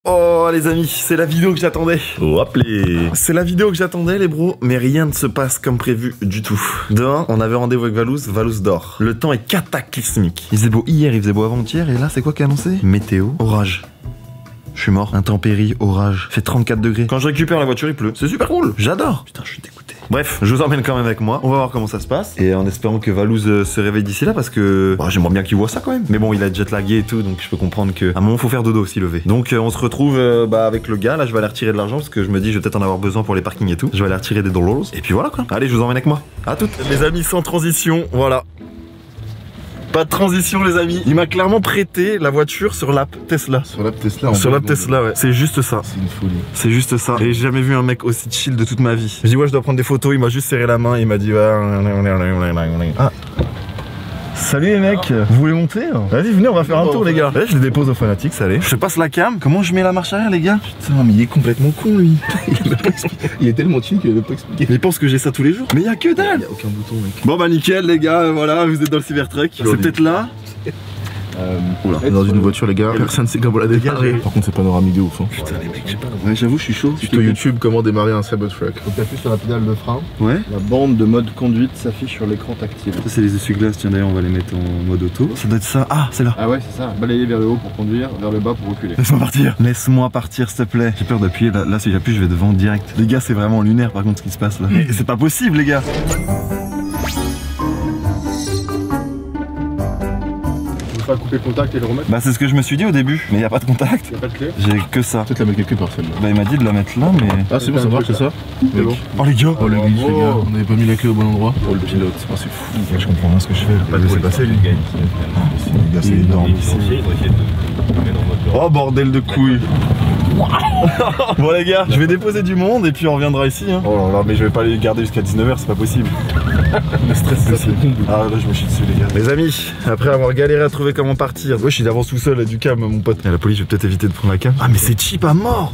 Oh les amis, c'est la vidéo que j'attendais. Hop les. C'est la vidéo que j'attendais les bros, mais rien ne se passe comme prévu du tout. Demain, on avait rendez-vous avec Valouz dort. Le temps est cataclysmique. Il faisait beau hier, il faisait beau avant-hier, et là c'est quoi qui est annoncé? Météo, orage. Je suis mort. Intempérie, orage. Fait 34 degrés. Quand je récupère la voiture, il pleut. C'est super cool. J'adore. Putain, je suis dégoûté. Bref, je vous emmène quand même avec moi. On va voir comment ça se passe. Et en espérant que Valouz se réveille d'ici là parce que bah, j'aimerais bien qu'il voit ça quand même. Mais bon, il a jet lagué et tout, donc je peux comprendre qu'à un moment, faut faire dodo aussi lever. Donc on se retrouve avec le gars. Là, je vais aller retirer de l'argent parce que je me dis, je vais peut-être en avoir besoin pour les parkings et tout. Je vais aller retirer des dollars. Et puis voilà quoi. Allez, je vous emmène avec moi. À toutes. Les amis, sans transition, voilà. Pas de transition les amis. Il m'a clairement prêté la voiture sur l'app Tesla. Sur l'app Tesla. Sur l'app Tesla, ouais. C'est juste ça. C'est une folie. C'est juste ça. Et j'ai jamais vu un mec aussi chill de toute ma vie. Je dis ouais, je dois prendre des photos. Il m'a juste serré la main et il m'a dit ouais. Ah. Salut les mecs, vous voulez monter? Vas-y, venez, on va faire un tour les gars. Ouais, je les dépose aux Fanatics, allez. Je te passe la cam. Comment je mets la marche arrière les gars? Putain, mais il est complètement con lui. Il est tellement chill qu'il avait pas expliqué. Mais il pense que j'ai ça tous les jours. Mais il y a que dalle. Il y a aucun bouton mec. Bon bah nickel les gars, voilà, vous êtes dans le Cybertruck. C'est peut-être là. Oula, dans une voiture les gars, personne sait comment la dégager. Par contre c'est panoramique de ouf hein. Putain les mecs, j'ai pas. Ouais, j'avoue, je suis chaud. Tuto YouTube, comment démarrer un Cybertruck. Donc t'appuies sur la pédale de frein. Ouais. La bande de mode conduite s'affiche sur l'écran tactile. Ça c'est les essuie-glaces, tiens d'ailleurs on va les mettre en mode auto. Ça doit être ça. Ah, c'est là. Ah ouais c'est ça, balayer vers le haut pour conduire, vers le bas pour reculer. Laisse-moi partir. Laisse-moi partir s'il te plaît. J'ai peur d'appuyer là si j'appuie je vais devant direct. Les gars c'est vraiment lunaire par contre ce qui se passe là. C'est pas possible les gars. Pas couper le contact et le remettre. Bah c'est ce que je me suis dit au début, mais y a pas de contact. Y a pas de clé. J'ai que ça. Peut-être la mettre quelque part celle-là. Bah il m'a dit de la mettre là mais. Ah c'est bon, ça marche, c'est ça. C'est bon. Oh les gars. Oh le glitch les gars, on avait pas mis la clé au bon endroit. Oh le pilote, c'est fou. Je comprends rien ce que je fais. Pas le laisser passer lui. Les gars c'est énorme ici. Oh bordel de couilles. Bon les gars, je vais déposer du monde et puis on reviendra ici hein. Oh là là, mais je vais pas les garder jusqu'à 19h, c'est pas possible. Le stress c'est aussi. Ah là je me chie dessus les gars. Les amis, après avoir galéré à trouver comment partir, ouais je suis d'avance tout seul à du cam mon pote. Et la police je vais peut-être éviter de prendre la cam. Ah mais c'est cheap à mort.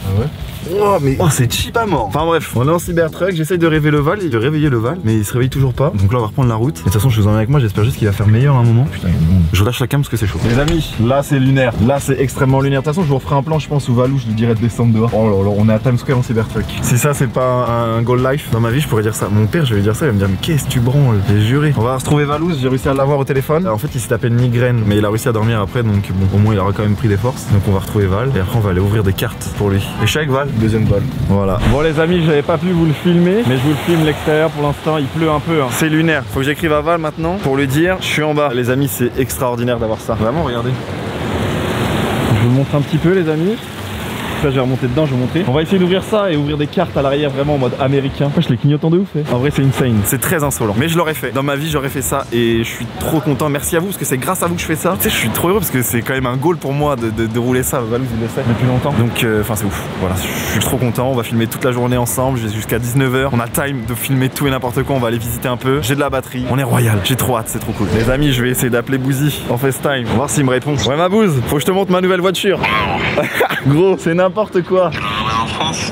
Ah ouais. Oh mais oh c'est cheap à mort. Enfin bref, on est en Cybertruck, j'essaye de réveiller le Val, mais il se réveille toujours pas. Donc là on va reprendre la route. Et de toute façon je vous emmène avec moi, j'espère juste qu'il va faire meilleur à un moment. Putain, je lâche la cam parce que c'est chaud. Les amis, là c'est lunaire. Là c'est extrêmement lunaire. De toute façon je vous referai un plan je pense où Valou, je lui dirais de descendre dehors. Oh là là, on est à Times Square en Cybertruck. Si ça c'est pas un goal life dans ma vie, je pourrais dire ça. Mon père je vais lui dire ça, il va me dire mais qu'est-ce que tu branles? J'ai juré. On va retrouver Valou, j'ai réussi à l'avoir au téléphone. En fait il s'est tapé une migraine, mais il a réussi à dormir après donc bon au moins il aura quand même pris des forces. Donc on va retrouver Val et après on va aller ouvrir des cartes pour lui. Et chaque Val, deuxième balle. Voilà. Bon les amis, j'avais pas pu vous le filmer, mais je vous le filme l'extérieur pour l'instant, il pleut un peu. Hein. C'est lunaire. Faut que j'écrive à Val maintenant pour lui dire, je suis en bas. Les amis, c'est extraordinaire d'avoir ça. Vraiment, regardez. Je vous le montre un petit peu les amis. Là, je vais remonter dedans, je vais vous montrer. On va essayer d'ouvrir ça et ouvrir des cartes à l'arrière vraiment en mode américain. Je les clignotant de ouf. En vrai, c'est insane. C'est très insolent. Mais je l'aurais fait. Dans ma vie, j'aurais fait ça et je suis trop content. Merci à vous parce que c'est grâce à vous que je fais ça. Tu sais, je suis trop heureux parce que c'est quand même un goal pour moi de rouler ça. Valou, il le sait depuis longtemps. Donc, enfin, c'est ouf. Voilà, je suis trop content. On va filmer toute la journée ensemble jusqu'à 19h. On a time de filmer tout et n'importe quoi. On va aller visiter un peu. J'ai de la batterie. On est royal. J'ai trop hâte. C'est trop cool. Les amis, je vais essayer d'appeler Bouzy en FaceTime. On va voir s'il me répond. Ouais, ma bouse, faut que je te montre ma nouvelle voiture. Gros, c'est n'importe quoi.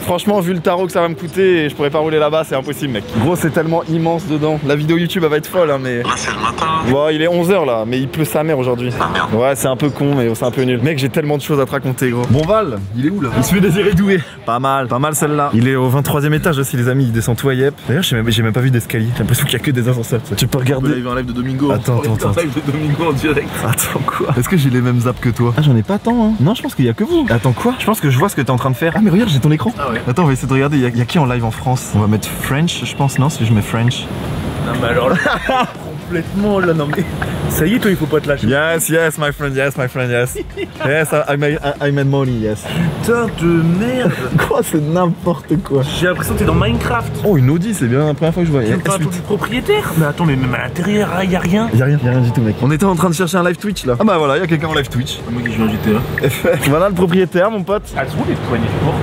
Franchement, vu le tarot que ça va me coûter, je pourrais pas rouler là-bas, c'est impossible, mec. Gros, c'est tellement immense dedans. La vidéo YouTube, elle va être folle, hein, mais. Là, c'est le matin. Bon, il est 11h là, mais il pleut sa mère aujourd'hui. Ah merde. Ouais, c'est un peu con, mais c'est un peu nul. Mec, j'ai tellement de choses à te raconter, gros. Bon, Val, il est où là? Il se fait désirer doué. Pas mal celle-là. Il est au 23e étage aussi, les amis. Il descend tout à Yep. D'ailleurs, j'ai même pas vu d'escalier. J'ai l'impression qu'il y a que des ascenseurs. Tu peux regarder. Il y a eu un live de Domingo. Attends. Un live de Domingo en direct. Attends, quoi? Est-ce que j'ai les mêmes apps que toi? Ah, j'en ai pas tant, hein. Non, je pense qu'il y a que vous. Attends, quoi? Je pense que je vois ce que t'es en train de faire. Ah, mais regarde, j'ai ton écran. Ah ouais. Attends, on va essayer de regarder. Il y a qui en live en France? On va mettre French, je pense, non? Si je mets French. Non mais alors là, complètement là, non mais ça y est toi il faut pas te lâcher. Yes, my friend, yes. Yes, I made money, yes. Putain de merde. Quoi, c'est n'importe quoi. J'ai l'impression que t'es dans Minecraft. Oh, une Audi, c'est bien la première fois que je vois. Tu parles du propriétaire. Mais attends, mais même à l'intérieur, y a rien. Y'a rien du tout, mec. On était en train de chercher un live Twitch là. Ah bah voilà, y'a quelqu'un en live Twitch. Moi qui joue en GTA. Voilà le propriétaire, mon pote. Elles sont où les poignées de porte?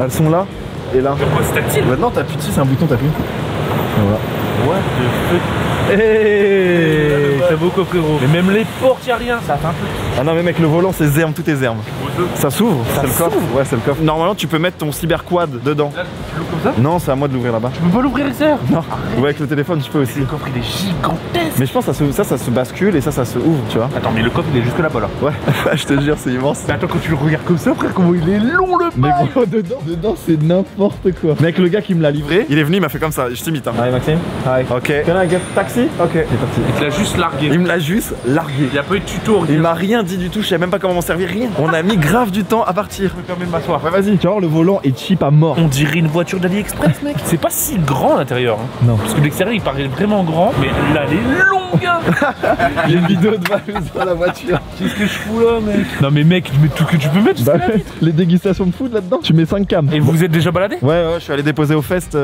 Elles sont là et là. Pourquoi c'est tactile? Maintenant, t'appuies dessus, c'est un bouton, t'appuies. Voilà. What the fuck. Hey, ça vaut quoi frérot? Mais même les portes y'a rien, ça fait un peu. Ah non mais mec, le volant c'est zerme, tout est zerme. Ça s'ouvre? C'est le coffre? Ouais, c'est le coffre. Normalement tu peux mettre ton cyberquad dedans. Là, tu l'ouvres comme ça? Non, c'est à moi de l'ouvrir là-bas. Tu peux pas l'ouvrir extérieur? Non. Ouais, avec le téléphone je peux aussi. Le coffre il est gigantesque. Mais je pense que ça se bascule et ça se ouvre, tu vois. Attends, mais le coffre il est jusque là-bas là. Ouais, je te jure, c'est immense. Mais attends, quand tu le regardes comme ça, frère, comment il est long le Mais bail. gros, dedans c'est n'importe quoi. Mec, le gars qui me l'a livré, il est venu, il m'a fait comme ça, je t'imite. Hein. Hi Maxime. Hi. Ok. Can I get taxi? Ok. Il est parti. Il te l'a juste largué. Il me l'a juste largué. Il y a pas eu de tuto, rien. Il m'a rien dit du tout, je savais même pas comment m'en servir, rien. On a mis grave du temps à partir. Je peux quand même m'asseoir. Ouais, vas-y. Tu vois, le volant est cheap à mort. On dirait une voiture d'AliExpress, mec. C'est pas si grand à l'intérieur. Hein. Non. Parce que l'extérieur il paraît vraiment grand, mais là elle est longue. J'ai une vidéo de Val sur la voiture. Qu'est-ce que je fous là, mec? Non, mais mec, tu mets tout ce que tu peux mettre. Bah ouais, les dégustations de food là-dedans, tu mets 5 cams. Et vous vous êtes déjà baladé? Ouais, je suis allé déposer au fest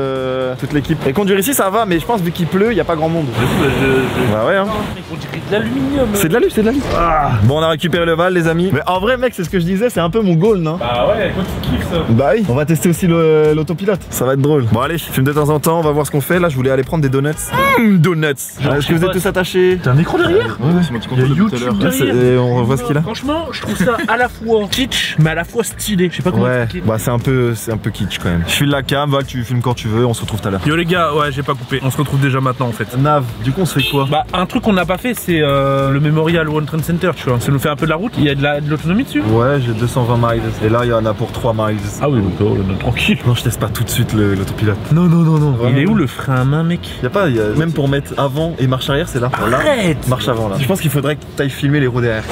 toute l'équipe. Et conduire ici ça va, mais je pense vu qu'il pleut, il y a pas grand monde. Bah ouais, hein. On dirait de l'aluminium. C'est de l'alu, c'est de l'alu. Ah. Bon, on a récupéré le Val, les amis. Mais en vrai, mec, c'est ce que je disais, c'est un peu mon goal, non? Bah ouais, toi tu kiffes ça. Bah oui, on va tester aussi l'autopilote. Ça va être drôle. Bon, allez, filme de temps en temps, on va voir ce qu'on fait. Là, je voulais aller prendre des donuts. Donuts. Est-ce que vous êtes tous attachés? T'as un écran derrière? Ouais, c'est moi qui contrôle depuis tout à l'heure. Et on revoit ce qu'il a. Franchement, je trouve ça à la fois kitsch, mais à la fois stylé. Je sais pas comment Ouais, expliquer. bah c'est un peu kitsch quand même. Je file la cam, Val, tu filmes quand tu veux, on se retrouve tout à l'heure. Yo les gars, ouais, j'ai pas coupé. On se retrouve déjà maintenant en fait. Nav, du coup on se fait quoi? Bah, un truc qu'on n'a pas fait, c'est le Memorial World Trade Center, tu vois. Ça nous fait un peu de la route. Il y a de l'autonomie dessus? Ouais, j'ai 220 miles. Et là, il y en a pour 3 miles. Ah oui, donc tranquille. Non, je teste pas tout de suite l'autopilote. Non. Vraiment. Il est où le frein à main, mec? Même pour mettre avant et marche arrière, c'est là. Arrête! Là, marche avant là. Je pense qu'il faudrait que tu ailles filmer les roues derrière.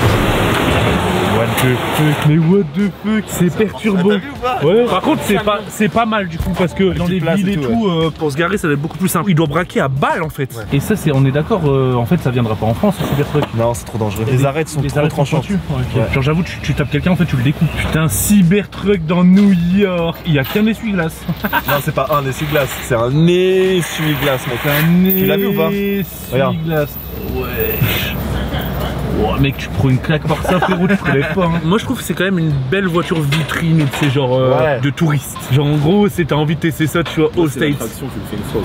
What the fuck, mais what the fuck, c'est perturbant. T'as vu ou pas? Ouais, par contre c'est pas mal du coup parce que dans les villes et tout, pour se garer ça va être beaucoup plus simple. Il doit braquer à balle en fait. Ouais. Et ça c'est, on est d'accord, en fait ça viendra pas en France ce cybertruck. Non, c'est trop dangereux. Les arrêts sont trop tranchantes. Ouais. Genre j'avoue tu tapes quelqu'un en fait tu le découpes. Putain, cybertruck dans New York. Il y a qu'un essuie-glace. Non, c'est pas un essuie-glace, c'est un essuie-glace mec. Tu l'as vu ou pas? Essuie-glace. Ouais. Oh, mec, tu prends une claque par ça, frérot, tu te relèves pas. Hein. Moi, je trouve que c'est quand même une belle voiture vitrine, tu sais, genre de touriste. Genre, en gros, c'est t'as envie de tester ça, tu vois, aux States.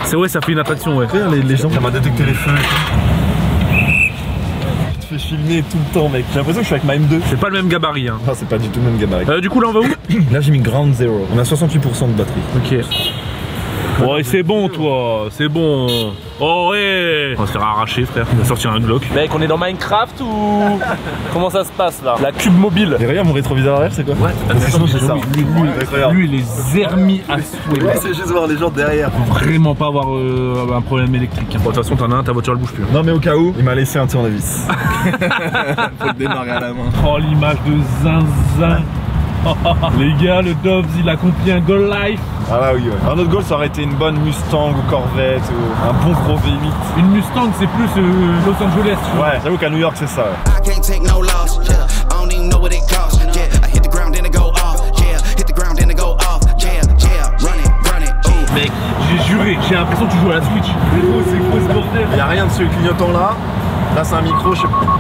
C'est ouais, ça fait une attraction, ouais. Les gens, ça m'a détecté les feux. Je te fais filmer tout le temps, mec. J'ai l'impression que je suis avec ma M2. C'est pas le même gabarit, hein. Non, c'est pas du tout le même gabarit. Du coup, là, on va où? Là, j'ai mis Ground Zero. On a 68% de batterie. Ok. Ouais, c'est bon, toi, c'est bon. Oh ouais. On va se faire arracher, frère. Il va sortir un Glock. Mec, on est dans Minecraft ou comment ça se passe là? La cube mobile. Et regarde mon rétroviseur arrière, c'est quoi? Ouais, sinon, c'est ça. Lui, les hermies à souhait. Ouais, c'est juste voir les gens derrière. Faut vraiment pas avoir un problème électrique. Bon, de toute façon, t'en as un, ta voiture elle bouge plus. Non, mais au cas où, il m'a laissé un tournevis. Faut le démarrer à la main. Oh, l'image de zinzin. Les gars, le Dobbs il a accompli un goal life. Ah là oui, ouais. Un autre goal ça aurait été une bonne Mustang ou Corvette ou un bon gros V8. Une Mustang c'est plus Los Angeles, tu vois. Ouais, j'avoue qu'à New York c'est ça. Mec, j'ai juré, j'ai l'impression que tu joues à la Switch. C'est quoi ce bordel? Y'a rien de ce clignotant là. Là c'est un micro, je sais pas.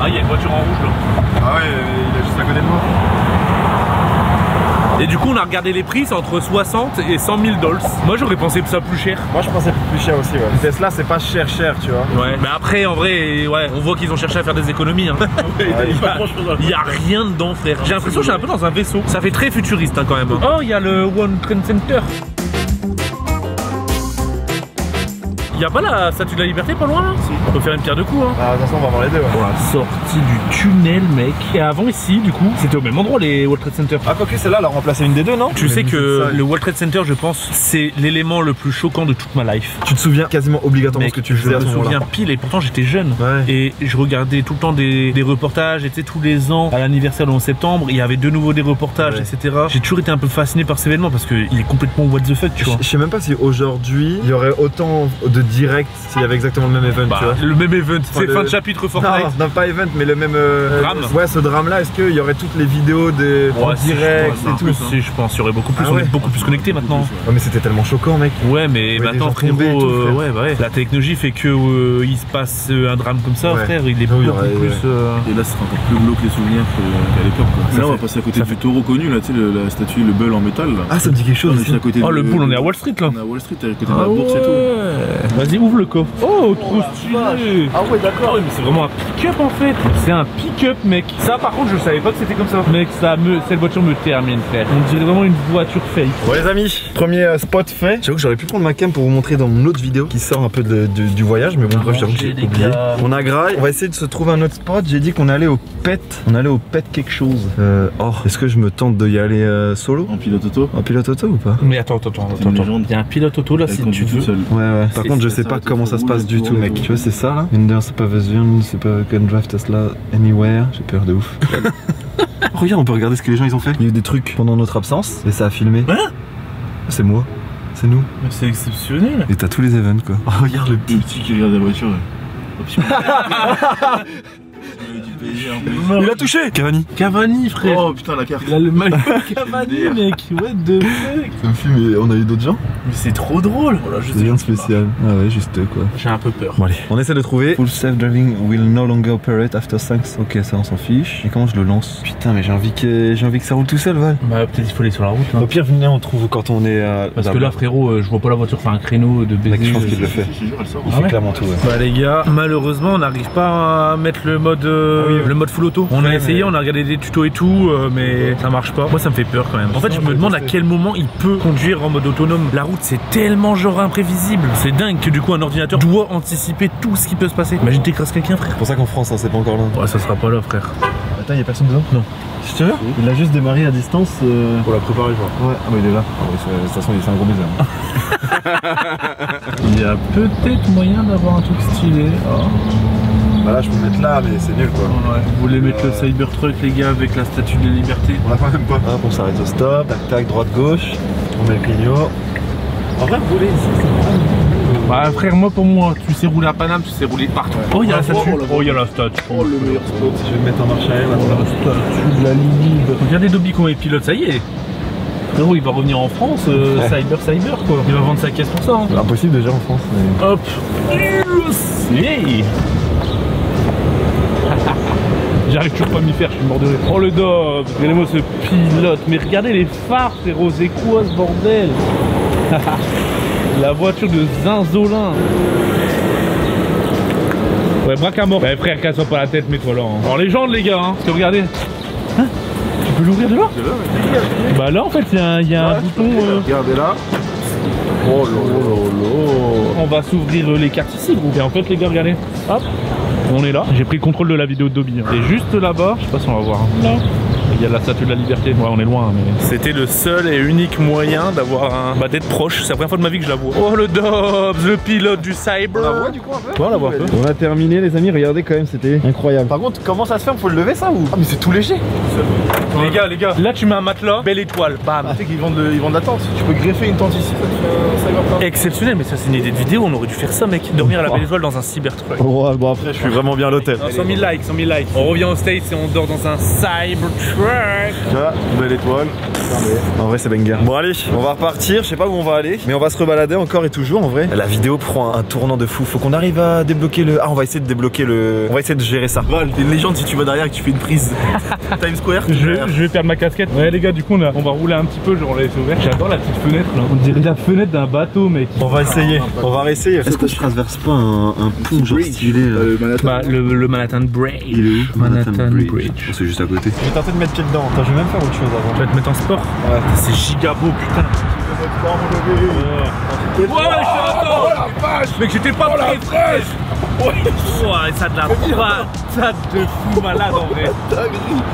Ah, il y a une voiture en rouge là. Ah ouais, il est juste à côté de moi. Et du coup on a regardé les prix, c'est entre 60 et 100 000 $. Moi j'aurais pensé que ça plus cher. Moi je pensais plus cher aussi, ouais. Tesla c'est pas cher tu vois. Ouais, mais après en vrai, ouais, on voit qu'ils ont cherché à faire des économies. Hein. Il y a rien dedans, frère. J'ai l'impression que je suis un peu dans un vaisseau. Ça fait très futuriste hein, quand même. Oh, il y a le One Trade Center. Il y a pas la statue de la liberté pas loin là? Si. On peut faire une pierre de coups hein. Ah attention on va voir les deux ouais. Pour la sortie du tunnel mec. Et avant ici du coup c'était au même endroit les World Trade Center. Ah quoique celle-là elle a remplacé une des deux non? Tu sais que le World Trade Center je pense c'est l'élément le plus choquant de toute ma life. Tu te souviens quasiment obligatoirement mec, ce que tu faisais à ce moment-là. Je me souviens pile et pourtant j'étais jeune. Ouais. Et je regardais tout le temps des reportages et tu sais tous les ans à l'anniversaire de 11 septembre il y avait de nouveau des reportages ouais. Etc. J'ai toujours été un peu fasciné par cet événement parce qu'il est complètement what the fuck tu vois. Je sais même pas si aujourd'hui il y aurait autant de directs s'il y avait exactement le même event tu vois. Le même event, c'est fin de chapitre Fortnite. Non pas event mais le même drame. Ouais ce drame là, est-ce qu'il y aurait toutes les vidéos de direct et tout si, je pense, il y aurait beaucoup plus, on est beaucoup plus connectés maintenant. Ouais mais c'était tellement choquant mec. Ouais mais maintenant frérot, ouais bah ouais. La technologie fait que il se passe un drame comme ça frère, il est beaucoup plus... Et là ce sera encore plus glauque les souvenirs qu'à l'époque quoi. Là on va passer à côté du taureau connu là, tu sais la statue, le bull en métal là. Ah ça me dit quelque chose. À côté oh le bull on est à Wall Street là. On est à Wall Street, à côté de la bourse et tout. Vas-y, ouvre le coffre. Oh, trop stylé. Ah ouais, d'accord. Ah ouais, mais c'est vraiment un pick-up en fait. C'est un pick-up, mec. Ça, par contre, je savais pas que c'était comme ça. Mec, cette voiture me termine, frère. On dirait vraiment une voiture fake. Bon les amis, premier spot fait. J'avoue que j'aurais pu prendre ma cam pour vous montrer dans mon autre vidéo qui sort un peu du voyage, mais bon bref, j'ai oublié. On a graille, on va essayer de se trouver un autre spot. J'ai dit qu'on allait au pet. On allait au pet quelque chose. Est-ce que je me tente d'y aller solo? En pilote auto? En pilote auto ou pas? Mais attends. Il y a un pilote auto là, si tu veux. Seul. Ouais. Par contre, je sais pas comment ça se passe du tout, mec. Tu vois, c'est ça là. Windows Supervision, c'est pas can drive Tesla anywhere. J'ai peur de ouf. Regarde, on peut regarder ce que les gens ils ont fait. Il y a eu des trucs pendant notre absence et ça a filmé. Hein? C'est moi. C'est nous. Mais c'est exceptionnel. Et t'as tous les events quoi. Oh, regarde le petit. Le petit qui regarde la voiture. Il a touché Cavani, frère. Oh putain, la carte. Il a le maillot Cavani, mec. What the fuck. Ça me fume, mais on a eu d'autres gens. Mais c'est trop drôle. Voilà, C'est rien de spécial. Ah ouais, juste quoi. J'ai un peu peur. Bon allez, on essaie de trouver. Full self-driving will no longer operate after 5. Ok, ça on s'en fiche. Et comment je le lance? Putain, mais j'ai envie que ça roule tout seul, Val. Bah peut-être il faut aller sur la route. Hein. Au pire, venez, on trouve quand on est. Parce que là, frérot, je vois pas la voiture faire un créneau de baiser. Je pense qu'il le fait. Il fait clairement tout. Ouais. Bah les gars, malheureusement, on n'arrive pas à mettre le mode full auto. On a essayé, on a regardé des tutos et tout, mais ça marche pas. Moi, ça me fait peur quand même. En fait, je me demande à quel moment il peut conduire en mode autonome. La route, c'est tellement genre imprévisible. C'est dingue que du coup, un ordinateur doit anticiper tout ce qui peut se passer. Imagine t'écrases quelqu'un, frère. C'est pour ça qu'en France, hein, c'est pas encore là. Ouais, ça sera pas là, frère. Attends, y'a personne dedans? Non. Je te jure, il a juste démarré à distance. Pour la préparer, quoi. Ouais, ah bah il est là. Ah ouais, de toute façon, c'est un gros baiser. Il y a peut-être moyen d'avoir un truc stylé. Oh. Bah là, je peux me mettre là, mais c'est nul quoi. Ouais. Vous voulez mettre le Cybertruck, les gars, avec la statue de la liberté? On la fait même pas. Hop, on s'arrête au stop, tac tac, droite gauche. On met le clignot. En vrai, rouler ici, c'est pas. Bah frère, moi pour moi, tu sais rouler à Paname, tu sais rouler partout. Oh, il y a la statue. Oh, il y a la statue. Oh, le meilleur spot. Je vais me mettre en marche arrière. La statue de la Libye. Regardez Dobby comment il pilote, ça y est. Frérot, il va revenir en France, cyber quoi. Il va vendre sa caisse pour ça. Hein. Impossible déjà en France. Mais... Hop. Hey. J'arrive toujours pas à m'y faire, je suis mort de rire. Oh le Dob, regardez-moi ce pilote. Mais regardez les phares, frérot, c'est quoi ce bordel? La voiture de Zinzolin. Ouais, braque à mort. Ouais, frère, casse-toi pas la tête, mets-toi là. Hein. Alors, légende, les gars, hein. Parce que regardez. Hein? Tu peux l'ouvrir de là? Bah là, en fait, il y a un bouton. Regardez là. Oh là. On va s'ouvrir les cartes ici, gros. Et en fait, les gars, regardez. Hop. On est là. J'ai pris le contrôle de la vidéo de Dobby. Hein. Et juste là-bas, je sais pas si on va voir. Hein. Là. Il y a la statue de la liberté. Ouais, on est loin, mais c'était le seul et unique moyen d'avoir un. Bah, d'être proche. C'est la première fois de ma vie que je la vois. Oh le Dobbs, le pilote du Cyber. On la voit du coup un peu? Ouais, on la voit un peu. On a terminé, les amis. Regardez quand même, c'était incroyable. Par contre, comment ça se ferme? Faut le lever ça ou? Ah, mais c'est tout léger. Les gars. Là, tu mets un matelas, belle étoile. Bam. Tu sais qu'ils vendent la tente. Tu peux greffer une tente ici, ça te fait un Cybertruck. Exceptionnel, mais ça, c'est une idée de vidéo. On aurait dû faire ça, mec. Dormir à la belle étoile dans un Cybertruck. Oh, bon, après, je suis vraiment bien à l'hôtel. 100 000 likes, 100 000 likes. On revient aux States et on dort dans un Cybertruck. Belle étoile. En vrai c'est banger. Bon allez, on va repartir, je sais pas où on va aller, mais on va se rebalader encore et toujours en vrai. La vidéo prend un tournant de fou, faut qu'on arrive à débloquer le... Ah on va essayer de débloquer le... On va essayer de gérer ça. Val, t'es une légende si tu vas derrière et que tu fais une prise Times Square. Je vais perdre ma casquette. Ouais les gars, du coup on va rouler un petit peu, genre on l'a laissé ouvert. J'adore la petite fenêtre là. On dirait la fenêtre d'un bateau, mec. On va essayer, on va réessayer. Est-ce que je traverse pas un pont genre stylé là? Le Manhattan Bridge. Il est où? Manhattan Bridge. C'est juste à côté. Je vais tenter de mettre pied dedans. Attends, je vais même faire autre chose avant. Tu vas te mettre en sport? Ouais. C'est giga beau, putain. Ouais, mec, j'étais pas prêt, frère. Ouais, ça a de la patate de fou malade en vrai.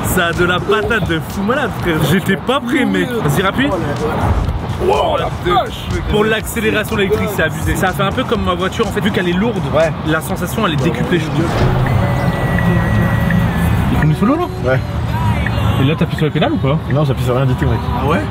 Ça a de la patate de fou malade, frère. J'étais pas prêt, mec. Vas-y, rapide. Wow, la vache. Pour l'accélération électrique, c'est abusé. Ça fait un peu comme ma voiture, en fait, vu qu'elle est lourde, ouais. La sensation elle est décuplée, je trouve. Il conduit solo là? Ouais. Et là t'appuies sur le pédale ou pas? Non, j'appuie sur rien du tout, mec. Ah ouais? Ouais.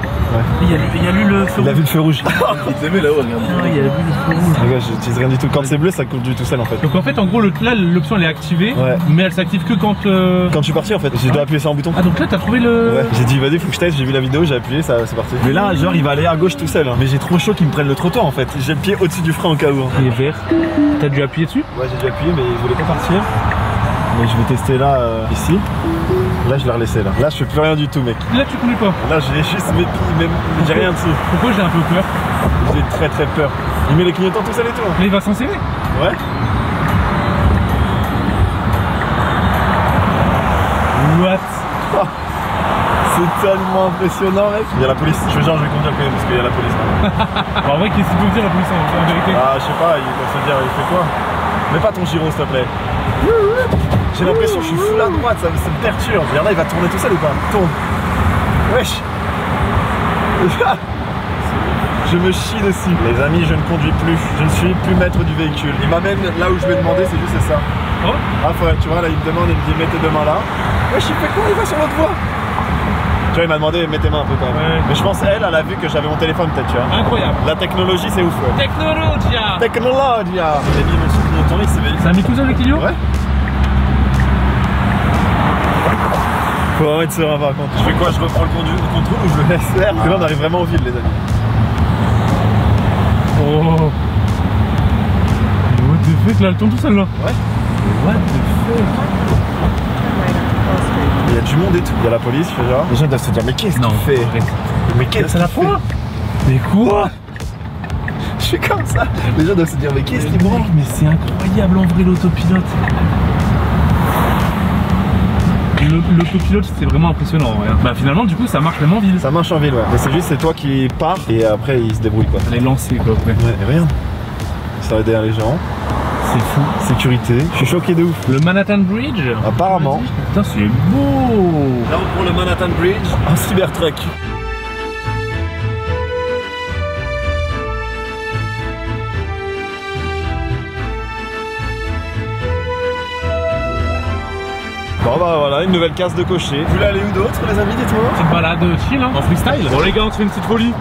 Il y a lu le feu rouge. Il a vu le feu rouge. Il t'aimait là-haut, regarde. Ah, il a vu le feu rouge. Regarde, j'utilise rien du tout. Quand c'est bleu, ça conduit tout seul en fait. Donc en fait, en gros, là l'option elle est activée, ouais. Mais elle s'active que quand. Quand je suis parti en fait. J'ai dû appuyer sur un bouton. Ah, donc là t'as trouvé le. Ouais. J'ai dit, vas-y, faut que je teste. J'ai vu la vidéo, j'ai appuyé, ça c'est parti. Mais là, genre, il va aller à gauche tout seul. Hein. Mais j'ai trop chaud qu'il me prenne le trottoir en fait. J'ai le pied au-dessus du frein au cas où. Hein. Il est vert. T'as dû appuyer dessus? Ouais, j'ai dû appuyer, mais il voulait pas partir. Mais je vais tester là, ici. Là, je l'ai relaissé là. Là, je fais plus rien du tout, mec. Là, tu conduis pas? Là, j'ai juste mes pieds, même j'ai rien dessus. Pourquoi j'ai un peu peur? j'ai très très peur. Il met les clignotants tout seul et tout. Mais il va s'en serrer. Ouais. What? Oh, c'est tellement impressionnant mec. Il y a la police, je fais genre je vais conduire quand même parce qu'il y a la police. En vrai, qu'est-ce qu'il peut dire la police en vérité? Ah je sais pas, ils peuvent se dire il fait quoi? Mets pas ton gyro s'il te plaît. J'ai l'impression que je suis full à droite, ça me perturbe. Regarde là, il va tourner tout seul ou pas? Tourne. Wesh. Je me chie dessus. Les amis, je ne conduis plus. Je ne suis plus maître du véhicule. Il m'amène là où je vais demander, c'est juste ça. Oh. Ah faudrait, tu vois là, il me demande, il me dit mets tes deux mains là. Wesh, il fait quoi? Il va sur l'autre voie. Tu vois, il m'a demandé mets tes mains un peu quand même. Ouais. Mais je pense elle a vu que j'avais mon téléphone peut-être, tu vois. Incroyable. La technologie, c'est ouf. Ouais. Technologia. Technologia. J'ai mis mon clignotant, il s'est Ça a mis tout seul le clignot? Ouais. Faut vraiment être serein par contre. Je fais quoi? Je reprends le contrôle ou je le laisse faire? Parce que là on arrive vraiment en ville les amis. Oh. What the fuck, là, elle tourne tout seul là? Ouais. What the fuck? Il y a du monde et tout. Il y a la police, je fais genre. Les gens doivent se dire mais qu'est-ce que tu fais? Mais qu'est-ce C'est la qu'il fait? fois? Mais quoi? Je suis comme ça. Les gens doivent se dire mais qu'est-ce qu'il branle? Mais c'est incroyable en vrai l'autopilote. L'autopilote c'est vraiment impressionnant. Ouais. Bah finalement du coup ça marche même en ville. Ça marche en ville ouais. Mais c'est juste c'est toi qui pars et après il se débrouille quoi. Elle est lancée quoi. Ouais. Ouais, et regarde. Ça va derrière les gens. C'est fou. Sécurité. Je suis choqué de ouf. Le Manhattan Bridge. Apparemment. Putain c'est beau. Là on prend le Manhattan Bridge en Cybertruck. Bon bah voilà, une nouvelle case de cocher. Vous voulez aller où d'autre les amis, dites-moi? Petite balade chill hein, en freestyle. Bon les gars on se fait une petite folie.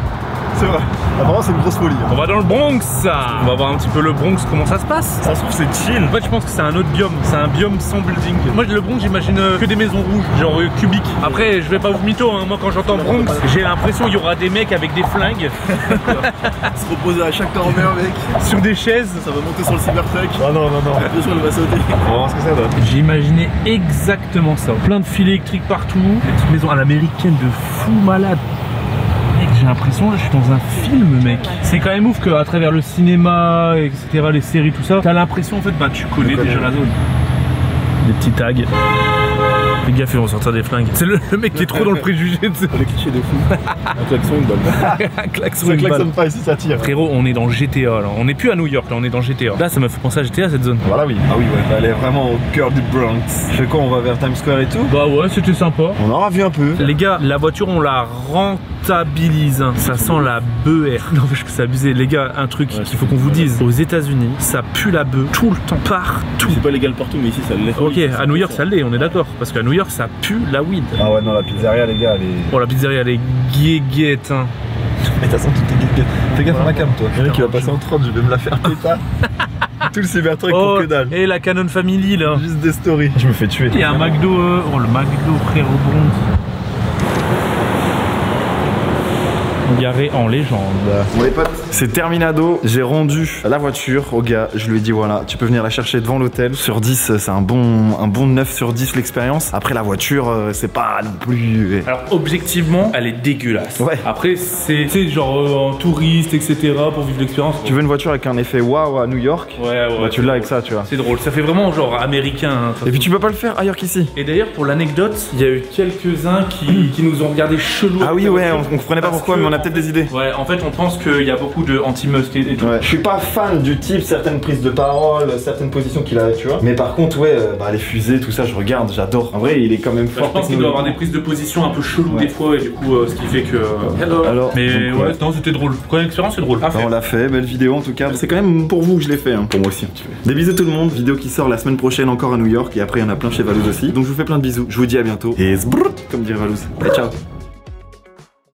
C'est vrai. Apparemment c'est une grosse folie. On va dans le Bronx. On va voir un petit peu le Bronx, comment ça se passe. Ça se trouve c'est chill. En fait je pense que c'est un autre biome, c'est un biome sans building. Moi le Bronx j'imagine que des maisons rouges, genre cubiques. Après je vais pas vous mytho, hein. Moi quand j'entends Bronx, j'ai l'impression qu'il y aura des mecs avec des flingues. Se reposer à chaque corner mec. Sur des chaises. Ça va monter sur le Cybertruck. Oh non non non. Bien sûr elle va sauter. On va voir ce que ça donne. J'ai imaginé exactement ça. Plein de fils électriques partout. Des petites maisons à l'américaine de fou malade. J'ai l'impression que je suis dans un film mec. C'est quand même ouf qu'à travers le cinéma, etc., les séries, tout ça, t'as l'impression en fait, bah tu connais déjà la zone. Des petits tags. Fais gaffe, ils vont sortir des flingues. C'est le mec qui est trop dans le préjugé. Les clichés de fou. Un klaxon, une balle. Un klaxon, Ça une balle. klaxonne pas ici, ça tire. Frérot, on est dans GTA là. On n'est plus à New York là, on est dans GTA. Là, ça m'a fait penser à GTA cette zone. Voilà, oui. Ah oui, ouais. Elle est vraiment au cœur du Bronx. Je fais quoi? On va vers Times Square et tout? Bah ouais, c'était sympa. On aura vu un peu. Les gars, la voiture, on la rentabilise. Ça sent la beurre. Non, parce que c'est abusé. Les gars, un truc qu'il faut qu'on vous dise. Aux États-Unis, ça pue la beuh tout le temps, partout. C'est pas légal partout, mais ici ça l'est. Ok, à New York, ça l'est, on est d'accord. Parce qu'à New York, ça pue la weed. Ah ouais, non, la pizzeria, les gars, elle est. Bon, la pizzeria, elle est guéguette, hein. Mais de toute façon, tout est guéguette. Fais gaffe à ma cam, toi. Il y en a qui va passer en 30, je vais me la faire péter. Tout le Cybertruck pour que dalle. Et la Canon Family, là. Juste des stories. Je me fais tuer. Il y a un McDo, oh le McDo, frère au Bronx. Garé en légende. Bon les potes, c'est terminado. J'ai rendu la voiture au gars. Je lui ai dit voilà, tu peux venir la chercher devant l'hôtel. Sur 10, c'est un bon 9 sur 10 l'expérience. Après la voiture, c'est pas non plus. Alors objectivement, elle est dégueulasse. Ouais. Après c'est genre en touriste, etc. pour vivre l'expérience. Tu veux une voiture avec un effet waouh à New York? Ouais. Bah tu l'as avec ça, tu vois. C'est drôle. Ça fait vraiment genre américain. Hein, et puis tu peux pas le faire ailleurs qu'ici. Et d'ailleurs pour l'anecdote, il y a eu quelques-uns qui nous ont regardé chelou. Ah oui ouais, on comprenait pas pourquoi, mais on a peut-être des idées. Ouais, en fait, on pense qu'il y a beaucoup de anti-must et tout. Ouais. Je suis pas fan du type, certaines prises de parole, certaines positions qu'il a, tu vois. Mais par contre, ouais, bah, les fusées, tout ça, je regarde, j'adore. En vrai, il est quand même fort. Je pense qu'il doit avoir des prises de position un peu chelou des fois, et du coup, ce qui fait que. Hello. Alors, mais donc, ouais, non, c'était drôle. Quand l'expérience, c'est drôle. On l'a fait, belle vidéo en tout cas. C'est quand même pour vous que je l'ai fait, hein. Pour moi aussi un petit peu. Des bisous tout le monde. Vidéo qui sort la semaine prochaine encore à New York, et après, il y en a plein chez Valouz aussi. Donc, je vous fais plein de bisous. Je vous dis à bientôt. Et zbrrr, comme dirait Valouz. Allez, ciao.